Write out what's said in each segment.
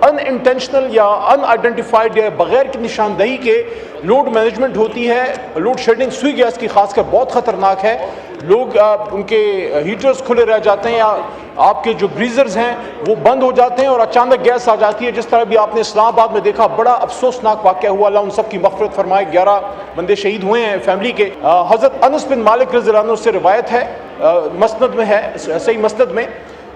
ان intentional یا ان identified یا بغیر کی نشاندہی کے لوڈ مینجمنٹ ہوتی ہے، لوڈ شیڈنگ سوئی گیس کی خاص کر بہت خطرناک ہے. لوگ ان کے ہیٹرز کھلے رہ جاتے ہیں یا آپ کے جو گریزرز ہیں وہ بند ہو جاتے ہیں اور اچانک گیس آ جاتی ہے، جس طرح بھی آپ نے اسلام آباد میں دیکھا. بڑا افسوسناک واقعہ ہوا، اللہ ان سب کی مغفرت فرمائے. 11 بندے شہید ہوئے ہیں فیملی کے. حضرت انس بن مالک رضی اللہ عنہ سے روایت ہے، مسند میں ہے، صحیح مسند میں،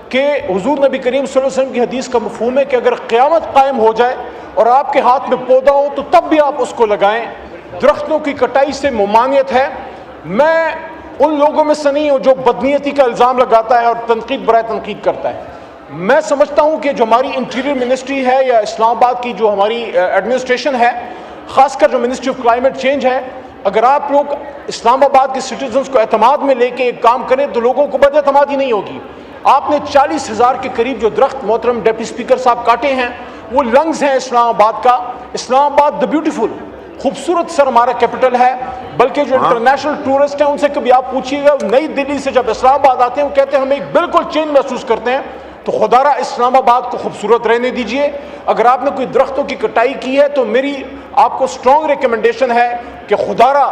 کہ حضور نبی کریم صلی اللہ علیہ وسلم کی حدیث کا مفہوم ہے کہ اگر قیامت قائم ہو جائے اور آپ کے ہاتھ میں پودا ہو تو تب بھی آپ اس کو لگائیں. درختوں کی کٹائی سے ممانعت ہے. میں ان لوگوں میں سے نہیں ہوں جو بدنیتی کا الزام لگاتا ہے اور تنقید برائے تنقید کرتا ہے. میں سمجھتا ہوں کہ جو ہماری انٹیریئر منسٹری ہے یا اسلام آباد کی جو ہماری ایڈمنسٹریشن ہے، خاص کر جو منسٹری آف کلائمیٹ چینج ہے، اگر آپ لوگ اسلام آباد کے سٹیزنز کو اعتماد میں لے کے ایک کام کریں تو لوگوں کو بد اعتمادی نہیں ہوگی. آپ نے 40,000 کے قریب جو درخت محترم ڈپٹی اسپیکر صاحب کاٹے ہیں، وہ لنگز ہیں اسلام آباد کا. اسلام آباد دی بیوٹیفل، خوبصورت سر ہمارا کیپٹل ہے. بلکہ جو انٹرنیشنل ٹورسٹ ہیں ان سے کبھی آپ پوچھیے گا، نئی دلی سے جب اسلام آباد آتے ہیں وہ کہتے ہیں ہم ایک بالکل چینج محسوس کرتے ہیں. تو خدا را اسلام آباد کو خوبصورت رہنے دیجئے. اگر آپ نے کوئی درختوں کی کٹائی کی ہے تو میری آپ کو سٹرونگ ریکمنڈیشن ہے کہ خدا را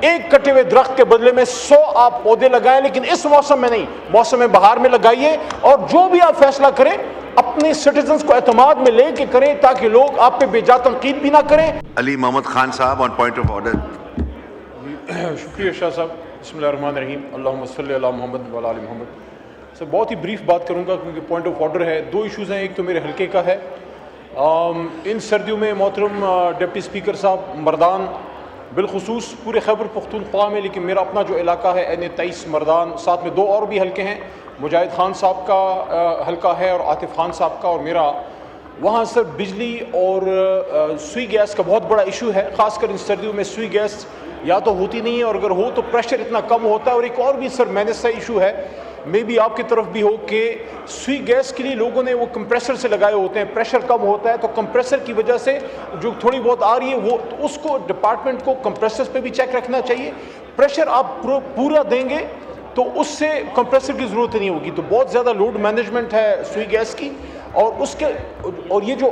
ایک کٹے ہوئے درخت کے بدلے میں 100 آپ پودے لگائیں، لیکن اس موسم میں نہیں، موسم بہار میں لگائیے. اور جو بھی آپ فیصلہ کریں اپنے سٹیزنز کو اعتماد میں لے کے کریں تاکہ لوگ آپ پہ بے جا تنقید بھی نہ کریں. علی محمد خان صاحب آن پوائنٹ آف آرڈر. شکریہ شاہ صاحب. بسم اللہ الرحمن الرحیم. اللہم صلی علی محمد و علی محمد. سر بہت ہی بریف بات کروں گا کیونکہ پوائنٹ آف آرڈر ہے. 2 ایشوز ہیں، ایک تو میرے حلقے کا ہے. ان سردیوں میں محترم ڈپٹی اسپیکر صاحب، مردان بالخصوص پورے خیبر پختونخوا میں، لیکن میرا اپنا جو علاقہ ہے N23 مردان، ساتھ میں 2 اور بھی حلقے ہیں، مجاہد خان صاحب کا حلقہ ہے اور عاطف خان صاحب کا اور میرا. وہاں سر بجلی اور سوئی گیس کا بہت بڑا ایشو ہے. خاص کر ان سردیوں میں سوئی گیس یا تو ہوتی نہیں ہے اور اگر ہو تو پریشر اتنا کم ہوتا ہے. اور ایک اور بھی سر مینس سا ایشو ہے، میں بھی آپ کی طرف بھی ہو، کہ سوئی گیس کے لیے لوگوں نے وہ کمپریسر سے لگائے ہوتے ہیں، پریشر کم ہوتا ہے تو کمپریسر کی وجہ سے جو تھوڑی بہت آ رہی ہے وہ اس کو ڈپارٹمنٹ کو کمپریسر پہ بھی چیک رکھنا چاہیے. پریشر آپ پورا دیں گے تو اس سے کمپریسر کی ضرورت نہیں ہوگی. تو بہت زیادہ لوڈ مینجمنٹ ہے سوئی گیس کی. اور یہ جو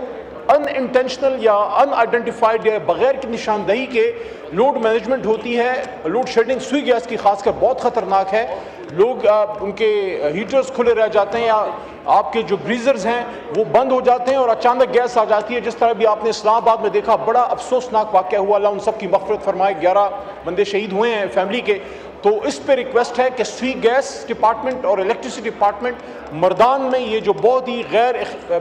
ان انٹینشنل یا ان آئیڈینٹیفائڈ یا بغیر کی نشاندہی کے لوڈ مینجمنٹ ہوتی ہے، لوڈ شیڈنگ سوئی گیس کی خاص کر بہت خطرناک ہے. لوگ ان کے ہیٹرز کھلے رہ جاتے ہیں یا آپ کے جو گریزرز ہیں وہ بند ہو جاتے ہیں اور اچانک گیس آ جاتی ہے، جس طرح بھی آپ نے اسلام آباد میں دیکھا. بڑا افسوسناک واقعہ ہوا، اللہ ان سب کی مغفرت فرمائے. 11 بندے شہید ہوئے ہیں فیملی کے. تو اس پہ ریکویسٹ ہے کہ سوئی گیس ڈپارٹمنٹ اور الیکٹریسٹی ڈپارٹمنٹ مردان میں یہ جو بہت ہی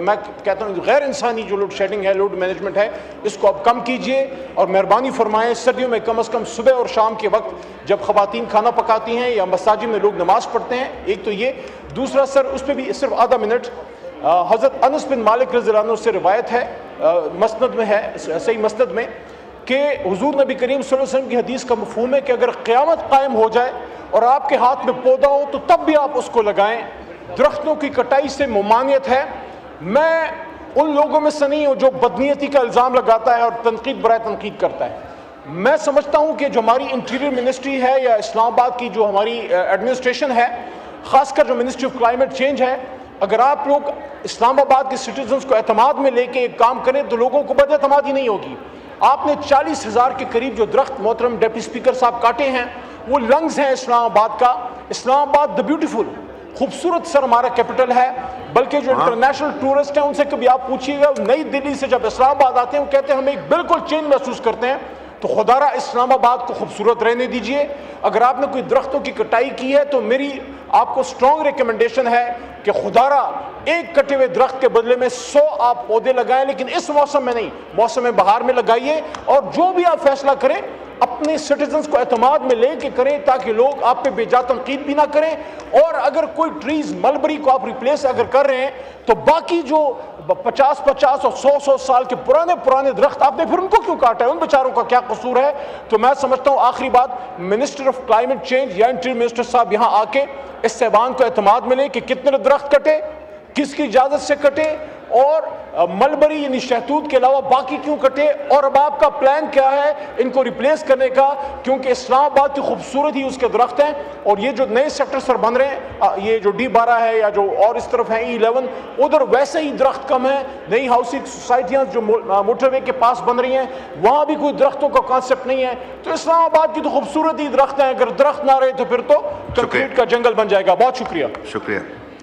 میں کہتا ہوں غیر انسانی جو لوڈ شیڈنگ ہے، لوڈ مینجمنٹ ہے، اس کو اب کم کیجئے اور مہربانی فرمائیں. سردیوں میں کم از کم صبح اور شام کے وقت جب خواتین کھانا پکاتی ہیں یا مساجد میں لوگ نماز پڑھتے ہیں. ایک تو یہ. دوسرا سر اس پہ بھی صرف آدھا منٹ. حضرت انس بن مالک رضی اللہ عنہ سے روایت ہے، مسند میں ہے، صحیح مسند میں، کہ حضور نبی کریم صلی اللہ علیہ وسلم کی حدیث کا مفہوم ہے کہ اگر قیامت قائم ہو جائے اور آپ کے ہاتھ میں پودا ہو تو تب بھی آپ اس کو لگائیں. درختوں کی کٹائی سے ممانعت ہے. میں ان لوگوں میں سے نہیں ہوں جو بدنیتی کا الزام لگاتا ہے اور تنقید برائے تنقید کرتا ہے. میں سمجھتا ہوں کہ جو ہماری انٹیریئر منسٹری ہے یا اسلام آباد کی جو ہماری ایڈمنسٹریشن ہے، خاص کر جو منسٹری آف کلائمیٹ چینج ہے، اگر آپ لوگ اسلام آباد کے سٹیزنز کو اعتماد میں لے کے ایک کام کریں تو لوگوں کو بد اعتمادی نہیں ہوگی. آپ نے 40,000 کے قریب جو درخت محترم ڈپٹی اسپیکر صاحب کاٹے ہیں، وہ لنگز ہیں اسلام آباد کا. اسلام آباد دی بیوٹیفل، خوبصورت سر ہمارا کیپٹل ہے. بلکہ جو انٹرنیشنل ٹورسٹ ہیں ان سے کبھی آپ پوچھیے گا، نئی دلی سے جب اسلام آباد آتے ہیں وہ کہتے ہیں ہم ایک بالکل چینج محسوس کرتے ہیں. تو خدا را اسلام آباد کو خوبصورت رہنے دیجئے. اگر آپ نے کوئی درختوں کی کٹائی کی ہے تو میری آپ کو سٹرونگ ریکمنڈیشن ہے کہ خدا را ایک کٹے ہوئے درخت کے بدلے میں 100 آپ پودے لگائیں، لیکن اس موسم میں نہیں، موسم بہار میں لگائیے. اور جو بھی آپ فیصلہ کریں اپنے سٹیزنز کو اعتماد میں لے کے کریں تاکہ لوگ آپ پہ بے جا تنقید بھی نہ کریں. اور اگر کوئی ٹریز ملبری کو آپ ریپلیس اگر کر رہے ہیں تو باقی جو 50 اور 100 سال کے پرانے درخت آپ نے پھر ان کو کیوں کاٹا ہے؟ ان بیچاروں کا کیا قصور ہے؟ تو میں سمجھتا ہوں آخری بات، منسٹر آف کلائمیٹ چینج یا انٹیریئر منسٹر صاحب یہاں آ کے اس صاحبان کو اعتماد میں لیں کہ کتنے درخت کٹے، کس کی اجازت سے کٹے اور ملبری یعنی شہتوت کے علاوہ باقی کیوں کٹے, اور اب آپ کا پلان کیا ہے ان کو ریپلیس کرنے کا, کیونکہ اسلام آباد کی خوبصورت ہی اس کے درخت ہیں, اور یہ جو نئے سیکٹر سر بن رہے ہیں, یہ جو D12 ہے یا جو اور اس طرف ہیں E11, ادھر ویسے ہی درخت کم ہیں. نئی ہاؤسنگ سوسائٹیاں جو موٹر وے کے پاس بن رہی ہیں وہاں بھی کوئی درختوں کا کانسیپٹ نہیں ہے. تو اسلام آباد کی تو خوبصورت ہی درخت ہیں, اگر درخت نہ رہے تو پھر تو کنکریٹ کا جنگل بن جائے گا. بہت شکریہ. شکریہ.